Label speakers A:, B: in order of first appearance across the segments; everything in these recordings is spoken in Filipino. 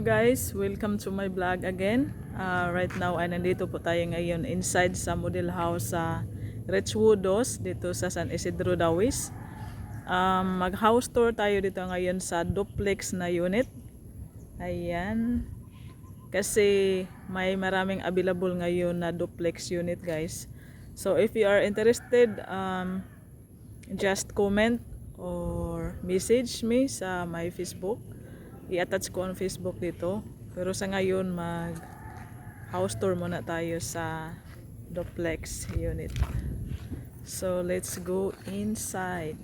A: guys, welcome to my vlog again. Right now ay nandito po tayo ngayon inside sa model house sa Richwoodos dito sa San Isidro Dawis. Mag house tour tayo dito ngayon sa duplex na unit. Ayan. Kasi may maraming available ngayon na duplex unit guys. So if you are interested, just comment or message me sa my Facebook. I-attach ko on Facebook dito. Pero sa ngayon mag house tour muna tayo sa duplex unit. So let's go inside.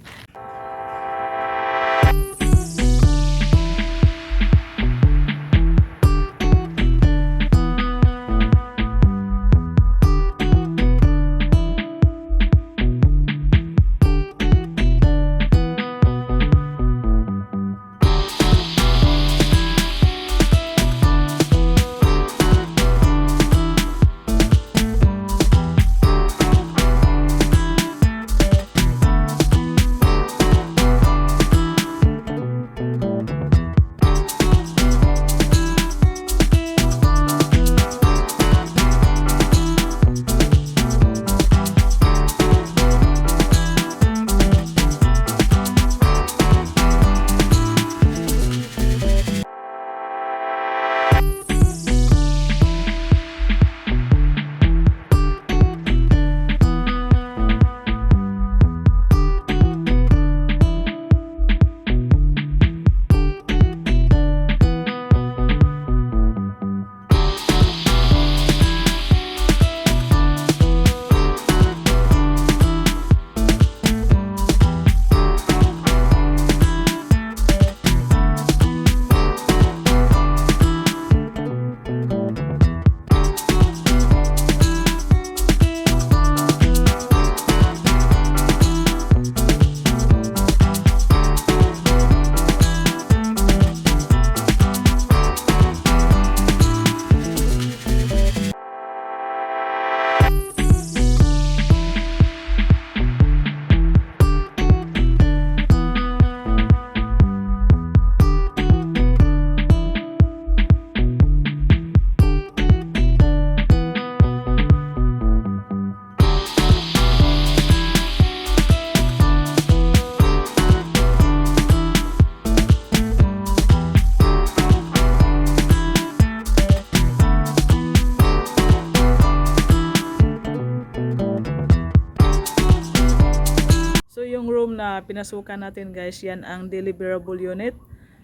A: Yung room na pinasukan natin guys, yan ang deliverable unit.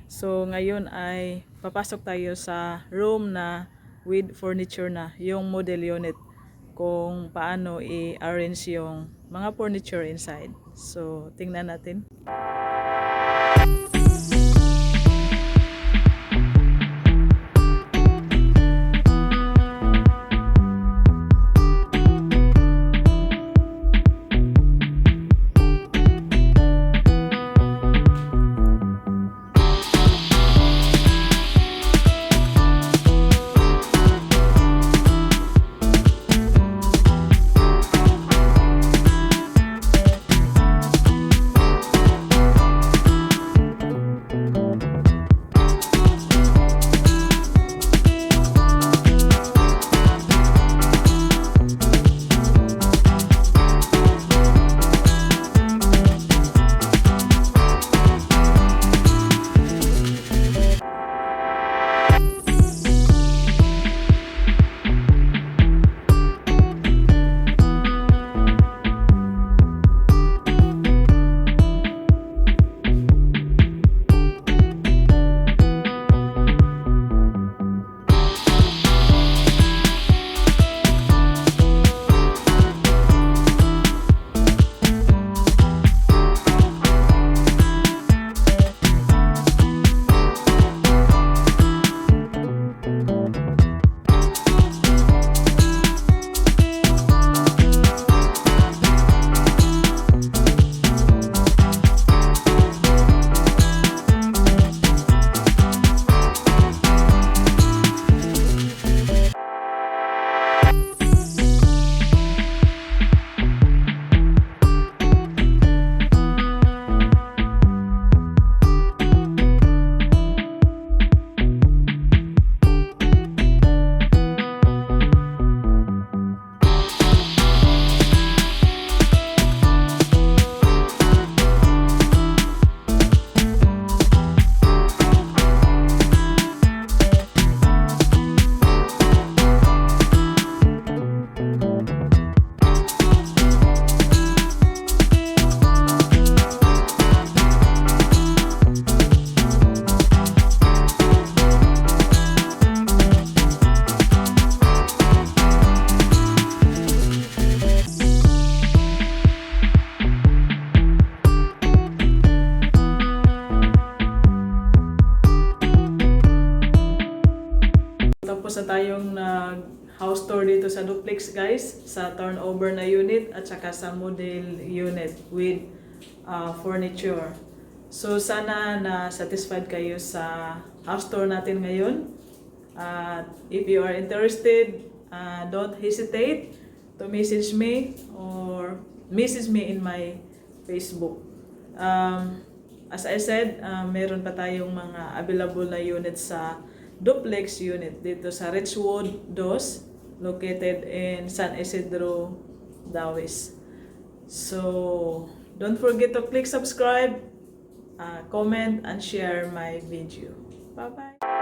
A: So ngayon ay papasok tayo sa room na with furniture na, yung model unit, kung paano i-arrange yung mga furniture inside. So tingnan natin. house tour dito sa duplex guys, sa turnover na unit at saka sa model unit with furniture. So sana na satisfied kayo sa house tour natin ngayon. If you are interested, don't hesitate to message me or message me in my Facebook. As I said, meron pa tayong mga available na units sa duplex unit dito sa Richwood 2, located in San Isidro, Dawis. So, don't forget to click subscribe, comment, and share my video. Bye-bye!